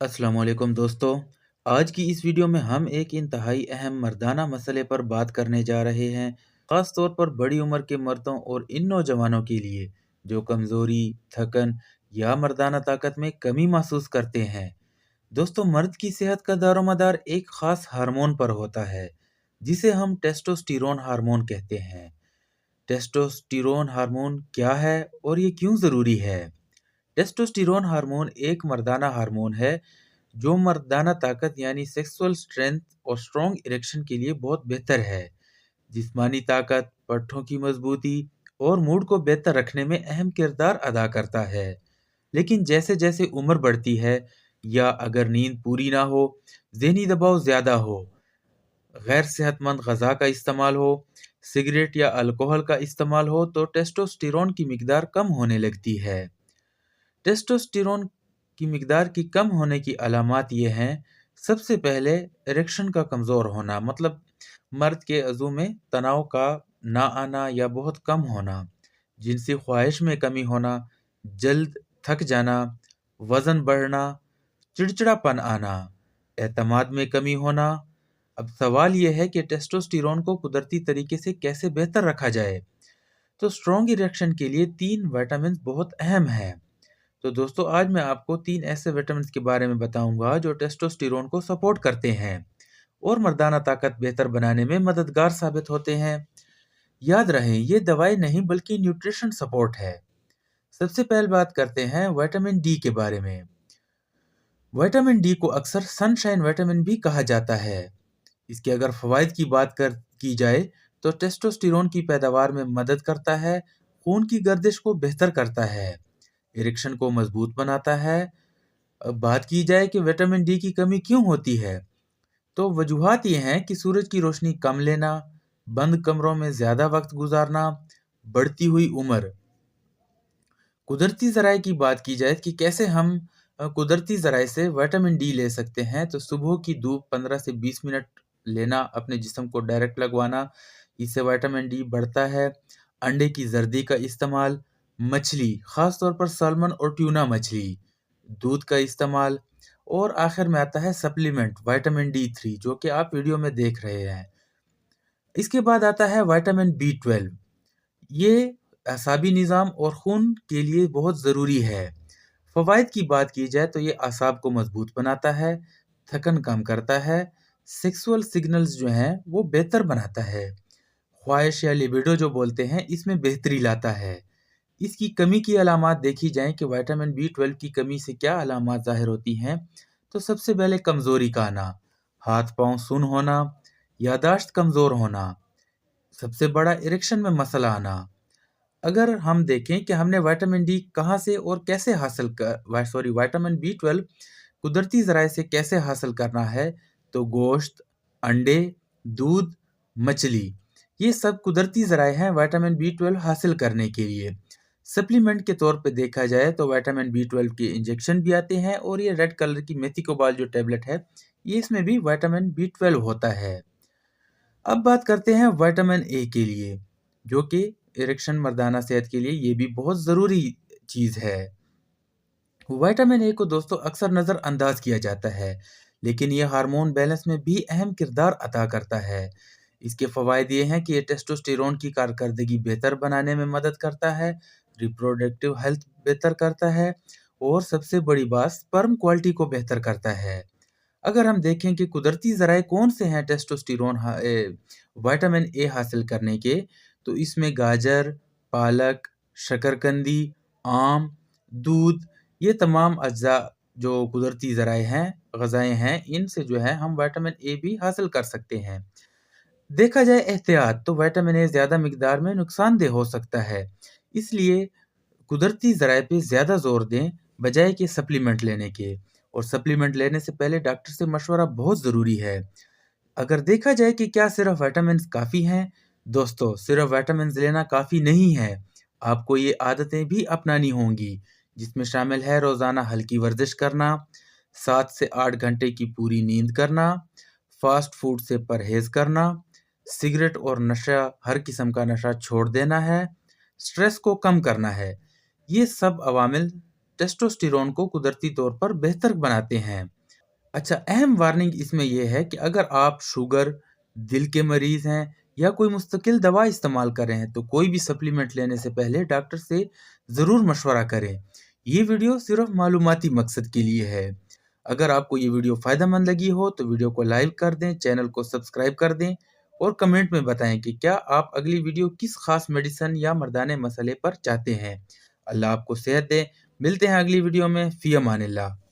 अस्सलाम वालेकुम दोस्तों। आज की इस वीडियो में हम एक इंतहाई अहम मर्दाना मसले पर बात करने जा रहे हैं, ख़ास तौर पर बड़ी उम्र के मर्दों और इन नौजवानों के लिए जो कमज़ोरी, थकन या मर्दाना ताकत में कमी महसूस करते हैं। दोस्तों, मर्द की सेहत का दारोमदार एक ख़ास हार्मोन पर होता है, जिसे हम टेस्टोस्टेरोन हार्मोन कहते हैं। टेस्टोस्टेरोन हार्मोन क्या है और ये क्यों ज़रूरी है? टेस्टोस्टेरोन हार्मोन एक मर्दाना हार्मोन है जो मर्दाना ताकत यानी सेक्सुअल स्ट्रेंथ और स्ट्रॉन्ग इरेक्शन के लिए बहुत बेहतर है। जिस्मानी ताकत, पट्ठों की मजबूती और मूड को बेहतर रखने में अहम किरदार अदा करता है। लेकिन जैसे जैसे उम्र बढ़ती है या अगर नींद पूरी ना हो, ज़हनी दबाव ज़्यादा हो, गैर सेहतमंद ग़ज़ा का इस्तेमाल हो, सिगरेट या अल्कोहल का इस्तेमाल हो, तो टेस्टोस्टेरोन की मिकदार कम होने लगती है। टेस्टोस्टेरोन की मिकदार की कम होने की अलामात ये हैं। सबसे पहले इरेक्शन का कमज़ोर होना, मतलब मर्द के अज़ू में तनाव का ना आना या बहुत कम होना, जिनसी ख्वाहिश में कमी होना, जल्द थक जाना, वज़न बढ़ना, चिड़चिड़ापन आना, एतमाद में कमी होना। अब सवाल यह है कि टेस्टोस्टेरोन को कुदरती तरीके से कैसे बेहतर रखा जाए। तो स्ट्रॉन्ग इरेक्शन के लिए 3 विटामिन बहुत अहम हैं। तो दोस्तों, आज मैं आपको 3 ऐसे विटामिन्स के बारे में बताऊंगा जो टेस्टोस्टेरोन को सपोर्ट करते हैं और मर्दाना ताकत बेहतर बनाने में मददगार साबित होते हैं। याद रहे, ये दवाई नहीं बल्कि न्यूट्रिशन सपोर्ट है। सबसे पहले बात करते हैं विटामिन डी के बारे में। विटामिन डी को अक्सर सनशाइन विटामिन भी कहा जाता है। इसके अगर फवाइद की बात की जाए तो टेस्टोस्टेरोन की पैदावार में मदद करता है, खून की गर्दिश को बेहतर करता है, इरेक्शन को मजबूत बनाता है। अब बात की जाए कि विटामिन डी की कमी क्यों होती है, तो वजूहात ये हैं कि सूरज की रोशनी कम लेना, बंद कमरों में ज़्यादा वक्त गुजारना, बढ़ती हुई उम्र। कुदरती ज़राए की बात की जाए कि कैसे हम कुदरती ज़राए से विटामिन डी ले सकते हैं, तो सुबह की धूप 15 से 20 मिनट लेना, अपने जिस्म को डायरेक्ट लगवाना, इससे विटामिन डी बढ़ता है। अंडे की जर्दी का इस्तेमाल, मछली, ख़ास तौर पर साल्मन और ट्यूना मछली, दूध का इस्तेमाल, और आखिर में आता है सप्लीमेंट विटामिन डी 3 जो कि आप वीडियो में देख रहे हैं। इसके बाद आता है विटामिन बी 12। ये असाबी निज़ाम और खून के लिए बहुत ज़रूरी है। फ़वाइद की बात की जाए तो ये असाब को मजबूत बनाता है, थकन कम करता है, सेक्सुअल सिग्नल्स जो हैं वो बेहतर बनाता है, ख्वाहिश या लिबिडो जो बोलते हैं इसमें बेहतरी लाता है। इसकी कमी की अलामात देखी जाएँ कि विटामिन बी 12 की कमी से क्या अलामात ज़ाहिर होती हैं, तो सबसे पहले कमज़ोरी का आना, हाथ-पाँव सुन्न होना, याददाश्त कमज़ोर होना, सबसे बड़ा इरेक्शन में मसला आना। अगर हम देखें कि हमने विटामिन डी कहाँ से और कैसे हासिल विटामिन बी 12 कुदरती ज़राए से कैसे हासिल करना है, तो गोश्त, अंडे, दूध, मछली, ये सब कुदरती ज़राए हैं विटामिन बी 12 हासिल करने के लिए। सप्लीमेंट के तौर पे देखा जाए तो विटामिन बी 12 के इंजेक्शन भी आते हैं, और ये रेड कलर की मेथिकोबाल जो टैबलेट है, ये इसमें भी विटामिन बी 12 होता है। अब बात करते हैं विटामिन ए के लिए, जो कि इरेक्शन, मर्दाना सेहत के लिए ये भी बहुत ज़रूरी चीज़ है। विटामिन ए को दोस्तों अक्सर नज़रअंदाज किया जाता है, लेकिन ये हार्मोन बैलेंस में भी अहम किरदार अदा करता है। इसके फ़वाइद ये हैं कि ये टेस्टोस्टेरोन की कारकर्दगी बेहतर बनाने में मदद करता है, रिप्रोडक्टिव हेल्थ बेहतर करता है, और सबसे बड़ी बात, स्पर्म क्वालिटी को बेहतर करता है। अगर हम देखें कि कुदरती ज़राए कौन से हैं टेस्टोस्टेरोन विटामिन ए हासिल करने के, तो इसमें गाजर, पालक, शकरकंदी, आम, दूध, ये तमाम अज्जा जो कुदरती ज़राए हैं, ग़ज़ाएँ हैं, इनसे जो है हम विटामिन ए भी हासिल कर सकते हैं। देखा जाए एहतियात, तो विटामिन ए ज़्यादा मिकदार में नुकसानदेह हो सकता है, इसलिए कुदरती ज़राए पे ज़्यादा ज़ोर दें बजाय कि सप्लीमेंट लेने के, और सप्लीमेंट लेने से पहले डॉक्टर से मशवरा बहुत ज़रूरी है। अगर देखा जाए कि क्या सिर्फ विटामिन्स काफ़ी हैं, दोस्तों सिर्फ विटामिन्स लेना काफ़ी नहीं है। आपको ये आदतें भी अपनानी होंगी, जिसमें शामिल है रोज़ाना हल्की वर्जिश करना, 7 से 8 घंटे की पूरी नींद करना, फास्ट फूड से परहेज़ करना, सिगरेट और नशा, हर किस्म का नशा छोड़ देना है, स्ट्रेस को कम करना है। ये सब अवामिल टेस्टोस्टेरोन को कुदरती तौर पर बेहतर बनाते हैं। अच्छा, अहम वार्निंग इसमें यह है कि अगर आप शुगर, दिल के मरीज हैं या कोई मुस्तकिल दवा इस्तेमाल कर रहे हैं तो कोई भी सप्लीमेंट लेने से पहले डॉक्टर से ज़रूर मशवरा करें। ये वीडियो सिर्फ मालूमाती मकसद के लिए है। अगर आपको ये वीडियो फ़ायदेमंद लगी हो तो वीडियो को लाइक कर दें, चैनल को सब्सक्राइब कर दें और कमेंट में बताएं कि क्या आप अगली वीडियो किस खास मेडिसिन या मर्दाने मसले पर चाहते हैं। अल्लाह आपको सेहत दे। मिलते हैं अगली वीडियो में। फ़ी अमानिल्लाह।